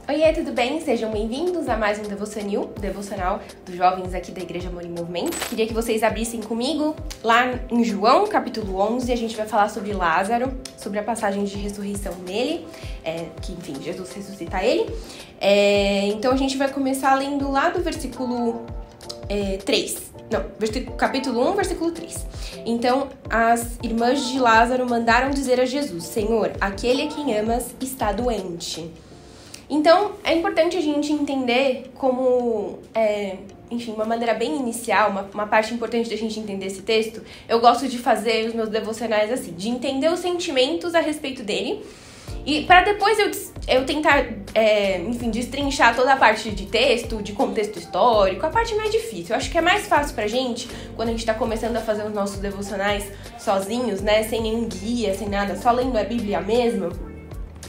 Oiê, tudo bem? Sejam bem-vindos a mais um devocional dos jovens aqui da Igreja Amor em Movimento. Queria que vocês abrissem comigo lá em João, capítulo 11, a gente vai falar sobre Lázaro, sobre a passagem de ressurreição dele, Jesus ressuscita ele. Então a gente vai começar lendo lá do versículo 3. Capítulo 1, versículo 3. Então, as irmãs de Lázaro mandaram dizer a Jesus: Senhor, aquele a quem amas está doente. Então, é importante a gente entender como, uma maneira bem inicial, uma parte importante da gente entender esse texto. Eu gosto de fazer os meus devocionais assim, de entender os sentimentos a respeito dele, e para depois eu tentar, destrinchar toda a parte de texto, de contexto histórico, a parte mais difícil. Eu acho que é mais fácil pra gente, quando a gente tá começando a fazer os nossos devocionais sozinhos, né, sem nenhum guia, sem nada, só lendo a Bíblia mesmo,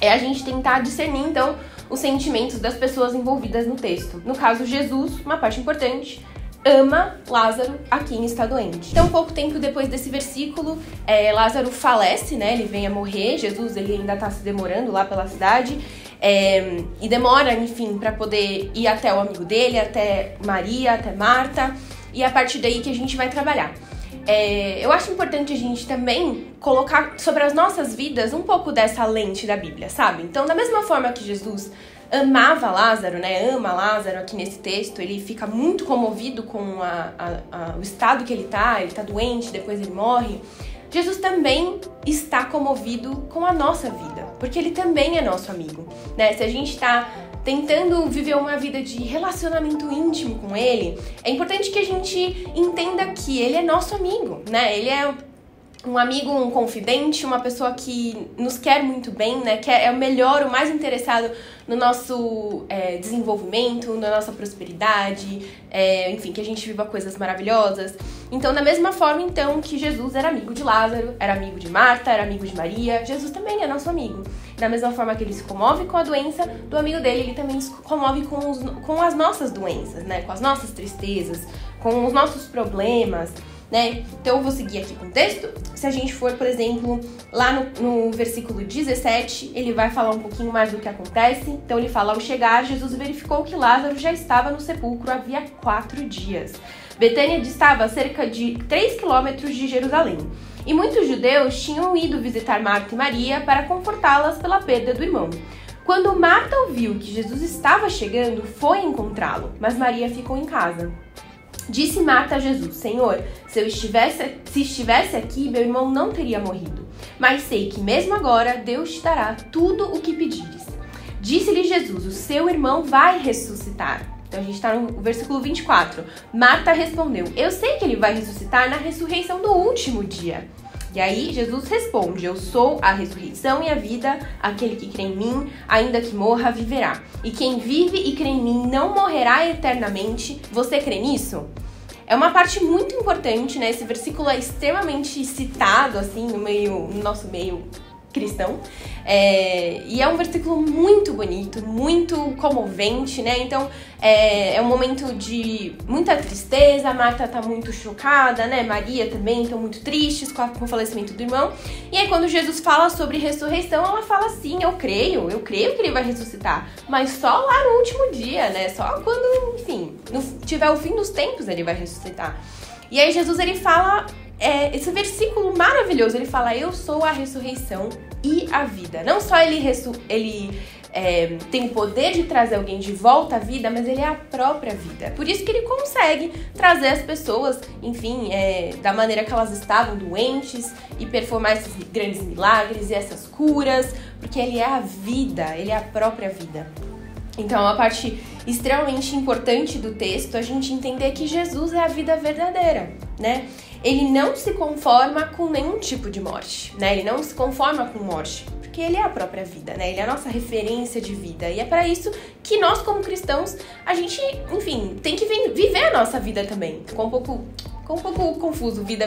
a gente tentar discernir, então, os sentimentos das pessoas envolvidas no texto. No caso, Jesus, uma parte importante, ama Lázaro, a quem está doente. Então, pouco tempo depois desse versículo, Lázaro falece, né? Ele vem a morrer. Jesus, ele ainda está se demorando lá pela cidade. E demora, para poder ir até o amigo dele, até Maria, até Marta. E é a partir daí que a gente vai trabalhar. Eu acho importante a gente também colocar sobre as nossas vidas um pouco dessa lente da Bíblia, sabe? Então, da mesma forma que Jesus amava Lázaro, né? Ama Lázaro aqui nesse texto, ele fica muito comovido com o estado que ele tá doente, depois ele morre. Jesus também está comovido com a nossa vida, porque ele também é nosso amigo, né? Se a gente tá tentando viver uma vida de relacionamento íntimo com ele, é importante que a gente entenda que ele é nosso amigo, né? Ele é um amigo, um confidente, uma pessoa que nos quer muito bem, né? Que é o melhor, o mais interessado no nosso desenvolvimento, na nossa prosperidade, que a gente viva coisas maravilhosas. Então, da mesma forma, então, que Jesus era amigo de Lázaro, era amigo de Marta, era amigo de Maria, Jesus também é nosso amigo. Da mesma forma que ele se comove com a doença do amigo dele, ele também se comove com as nossas doenças, né? Com as nossas tristezas, com os nossos problemas, né? Então eu vou seguir aqui com o texto. Se a gente for, por exemplo, lá no versículo 17, ele vai falar um pouquinho mais do que acontece. Então ele fala: ao chegar, Jesus verificou que Lázaro já estava no sepulcro havia 4 dias. Betânia distava a cerca de 3 quilômetros de Jerusalém. E muitos judeus tinham ido visitar Marta e Maria para confortá-las pela perda do irmão. Quando Marta ouviu que Jesus estava chegando, foi encontrá-lo, mas Maria ficou em casa. Disse Marta a Jesus: Senhor, se estivesse aqui, meu irmão não teria morrido. Mas sei que mesmo agora Deus te dará tudo o que pedires. Disse-lhe Jesus: o seu irmão vai ressuscitar. Então a gente está no versículo 24. Marta respondeu: eu sei que ele vai ressuscitar na ressurreição do último dia. E aí Jesus responde: eu sou a ressurreição e a vida, aquele que crê em mim, ainda que morra, viverá. E quem vive e crê em mim não morrerá eternamente. Você crê nisso? É uma parte muito importante, né? Esse versículo é extremamente citado, assim, no nosso meio cristão. E é um versículo muito bonito, muito comovente, né? Então, é um momento de muita tristeza. Marta tá muito chocada, né? Maria também estão muito tristes com o falecimento do irmão. E aí, quando Jesus fala sobre ressurreição, ela fala assim: eu creio que ele vai ressuscitar, mas só lá no último dia, né? Só quando, tiver o fim dos tempos ele vai ressuscitar. E aí, Jesus, ele fala esse versículo maravilhoso, ele fala: eu sou a ressurreição e a vida. Não só ele tem o poder de trazer alguém de volta à vida, mas ele é a própria vida. Por isso que ele consegue trazer as pessoas, da maneira que elas estavam doentes, e performar esses grandes milagres e essas curas, porque ele é a vida, ele é a própria vida. Então, é uma parte extremamente importante do texto a gente entender que Jesus é a vida verdadeira, né? Ele não se conforma com nenhum tipo de morte, né? Ele não se conforma com morte, porque ele é a própria vida, né? Ele é a nossa referência de vida. E é para isso que nós, como cristãos, a gente, tem que viver a nossa vida também. Ficou um pouco confuso, vida,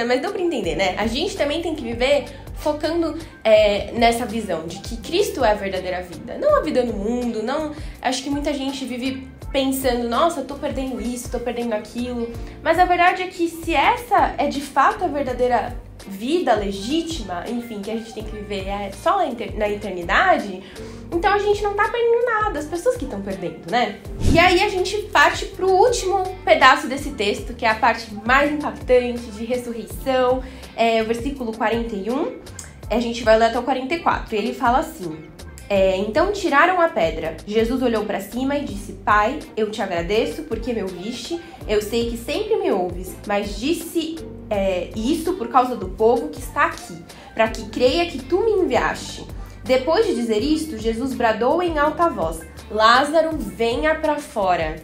mas deu pra entender, né? A gente também tem que viver focando nessa visão de que Cristo é a verdadeira vida. Não a vida no mundo, não... Acho que muita gente vive pensando: nossa, tô perdendo isso, tô perdendo aquilo. Mas a verdade é que se essa é de fato a verdadeira vida legítima, enfim, que a gente tem que viver só na eternidade, então a gente não tá perdendo nada, as pessoas que estão perdendo, né? E aí a gente parte pro último pedaço desse texto, que é a parte mais impactante de ressurreição, o versículo 41, a gente vai ler até o 44, e ele fala assim: então tiraram a pedra. Jesus olhou para cima e disse: Pai, eu te agradeço porque me ouviste. Eu sei que sempre me ouves, mas disse isso por causa do povo que está aqui, para que creia que tu me enviaste. Depois de dizer isto, Jesus bradou em alta voz: Lázaro, venha para fora.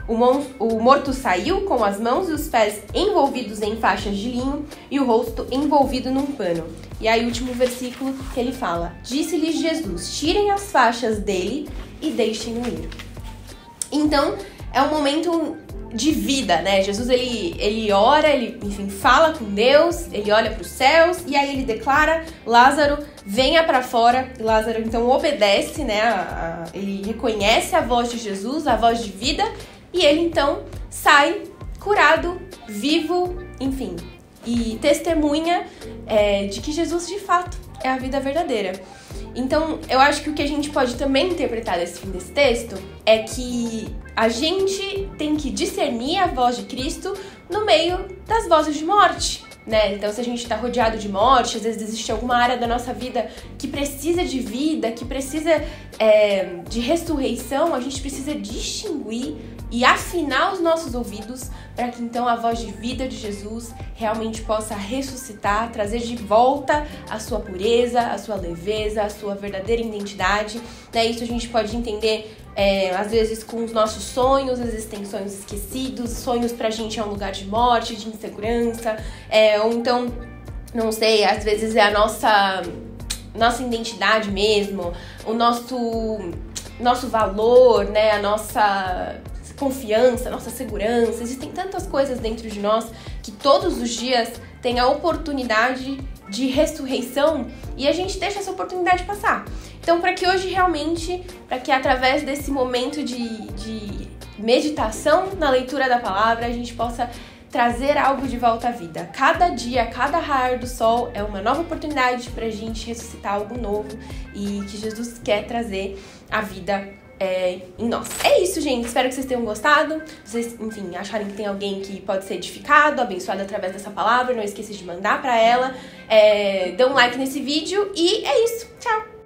O morto saiu com as mãos e os pés envolvidos em faixas de linho e o rosto envolvido num pano. E aí o último versículo que ele fala: Disse-lhes Jesus: tirem as faixas dele e deixem-no ir. Então, é um momento de vida, né? Jesus, ele ora, ele, enfim, fala com Deus, ele olha para os céus e aí ele declara: Lázaro, venha para fora. E Lázaro, então, obedece, né? Ele reconhece a voz de Jesus, a voz de vida, e ele, então, sai curado, vivo, enfim, e testemunha de que Jesus, de fato, é a vida verdadeira. Então, eu acho que o que a gente pode também interpretar desse fim desse texto é que a gente tem que discernir a voz de Cristo no meio das vozes de morte, né? Então, se a gente está rodeado de morte, às vezes existe alguma área da nossa vida que precisa de vida, que precisa de ressurreição, a gente precisa distinguir e afinar os nossos ouvidos para que então a voz de vida de Jesus realmente possa ressuscitar, trazer de volta a sua pureza, a sua leveza, a sua verdadeira identidade. Né? Isso a gente pode entender às vezes com os nossos sonhos, às vezes tem sonhos esquecidos, sonhos pra gente é um lugar de morte, de insegurança, ou então, não sei, às vezes é a nossa identidade mesmo, o nosso valor, né, a nossa confiança, nossa segurança. Existem tantas coisas dentro de nós que todos os dias tem a oportunidade de ressurreição e a gente deixa essa oportunidade passar. Então, para que hoje realmente, para que através desse momento de meditação na leitura da palavra, a gente possa trazer algo de volta à vida. Cada dia, cada raio do sol é uma nova oportunidade para a gente ressuscitar algo novo e que Jesus quer trazer a vida em nós. É isso, gente. Espero que vocês tenham gostado. Vocês, enfim, acharem que tem alguém que pode ser edificado, abençoado através dessa palavra. Não esqueça de mandar para ela. Dê um like nesse vídeo e é isso. Tchau!